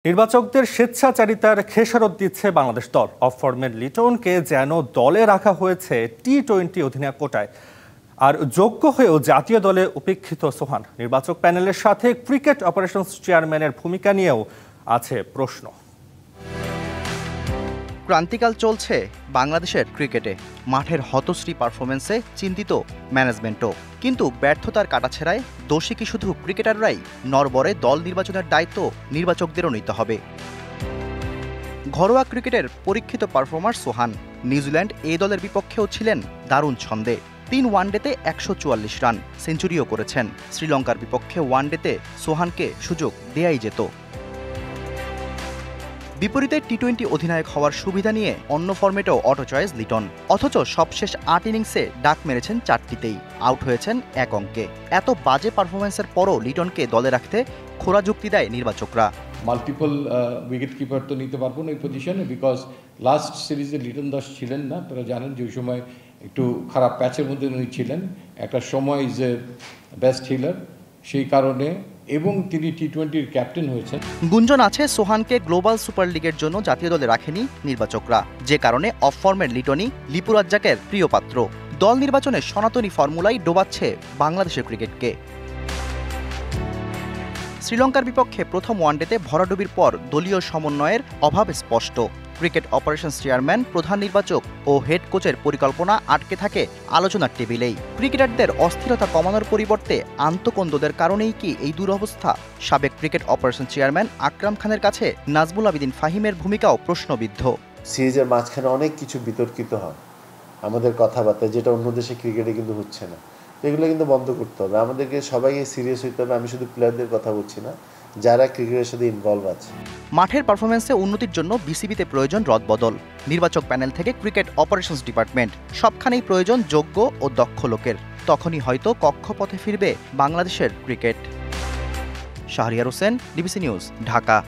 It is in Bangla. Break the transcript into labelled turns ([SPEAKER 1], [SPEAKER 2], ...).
[SPEAKER 1] নির্বাচকদের স্বেচ্ছাচারিতার খেসারত দিচ্ছে বাংলাদেশ দল। অফ ফর্মের লিটনকে যেন দলে রাখা হয়েছে টি-20 অধিনায়ক কোটায়, আর যোগ্য হয়েও জাতীয় দলে উপেক্ষিত সোহান। নির্বাচক প্যানেলের সাথে ক্রিকেট অপারেশনস চেয়ারম্যানের ভূমিকা নিয়েও আছে প্রশ্ন।
[SPEAKER 2] ক্রান্তিকাল চলছে বাংলাদেশের ক্রিকেটে। মাঠের হতশ্রী পারফরমেন্সে চিন্তিত ম্যানেজমেন্টও, কিন্তু ব্যর্থতার কাটাছেড়ায় দোষী কি শুধু ক্রিকেটাররাই? নড়বড়ে দল নির্বাচনের দায়িত্ব নির্বাচকদেরও নিতে হবে। ঘরোয়া ক্রিকেটের পরীক্ষিত পারফর্মার সোহান নিউজিল্যান্ড এ দলের বিপক্ষেও ছিলেন দারুণ ছন্দে। 3 ওয়ানডেতে 144 রান, সেঞ্চুরিও করেছেন। শ্রীলঙ্কার বিপক্ষে ওয়ানডেতে সোহানকে সুযোগ দেয়াই যেত। বিপরীতে টি-20 অধিনায়ক হওয়ার সুবিধা নিয়ে অন্য ফর্মেটেও অটো চয়েস লিটন, অথচ সবশেষ 8 ইনিংসে ডাক মেরেছেন 4টিতেই, আউট হয়েছেন 1 অঙ্কে। এত বাজে পারফরমেন্সের পরও লিটনকে দলে রাখতে খোঁড়া যুক্তি দেয় নির্বাচকরা।
[SPEAKER 3] মাল্টিপল উইকেট কিপার তো নিতে পারবো না এই পজিশনে, বিকজ লাস্ট সিরিজে লিটন দাস ছিলেন না। তারা জানেন যে ওই সময় একটু খারাপ প্যাচের মধ্যে উনি ছিলেন। একটা সময় ইজ এ বেস্ট হিলার, সেই কারণে, এবং তিনি টি-20-র ক্যাপ্টেন হয়েছেন।
[SPEAKER 2] গুঞ্জন আছে সোহানকে গ্লোবাল সুপার লিগের জন্য জাতীয় দলে রাখেনি নির্বাচকরা, যে কারণে অফ ফর্মের লিটনই লিপু রাজ্জাকের প্রিয় পাত্র। দল নির্বাচনে সনাতনী ফর্মুলাই ডোবাচ্ছে বাংলাদেশের ক্রিকেটকে। শ্রীলঙ্কার বিপক্ষে প্রথম ওয়ানডেতে ভরাডুবির পর দলীয় সমন্বয়ের অভাব স্পষ্ট। ক্রিকেট অপারেশনস চেয়ারম্যান, প্রধান নির্বাচক ও হেড কোচের পরিকল্পনা আটকে থাকে আলোচনার টেবিলেই। ক্রিকেটারদের অস্থিরতা কমানোর পরিবর্তে আন্তঃকন্দদের কারণেই কি এই দুরবস্থা? সাবেক ক্রিকেট অপারেশন চেয়ারম্যান আকরাম খানের কাছে নাজমুল আবেদিন ফাহিমের ভূমিকাও প্রশ্নবিদ্ধ।
[SPEAKER 4] সিরিজের মাঝখানে অনেক কিছু বিতর্কিত হয় আমাদের কথাবার্তা, যেটা অন্য দেশে ক্রিকেটে কিন্তু হচ্ছে না। এগুলো কিন্তু বন্ধ করতে হবে। আমাদেরকে সবাইকে সিরিয়াস হইতে হবে। আমি শুধু প্লেয়ারদের কথা বলছি না, যারা ক্রিকেটের সাথে ইনভলভ আছে।
[SPEAKER 2] মাঠের পারফরমেন্সে উন্নতির জন্য বিসিবিতে প্রয়োজন রদবদল। নির্বাচক প্যানেল থেকে ক্রিকেট অপারেশনস ডিপার্টমেন্ট, সবখানেই প্রয়োজন যোগ্য ও দক্ষ লোকের। তখনই হয়তো কক্ষপথে ফিরবে বাংলাদেশের cricket. Shahriar Hossain, DBC news, Dhaka.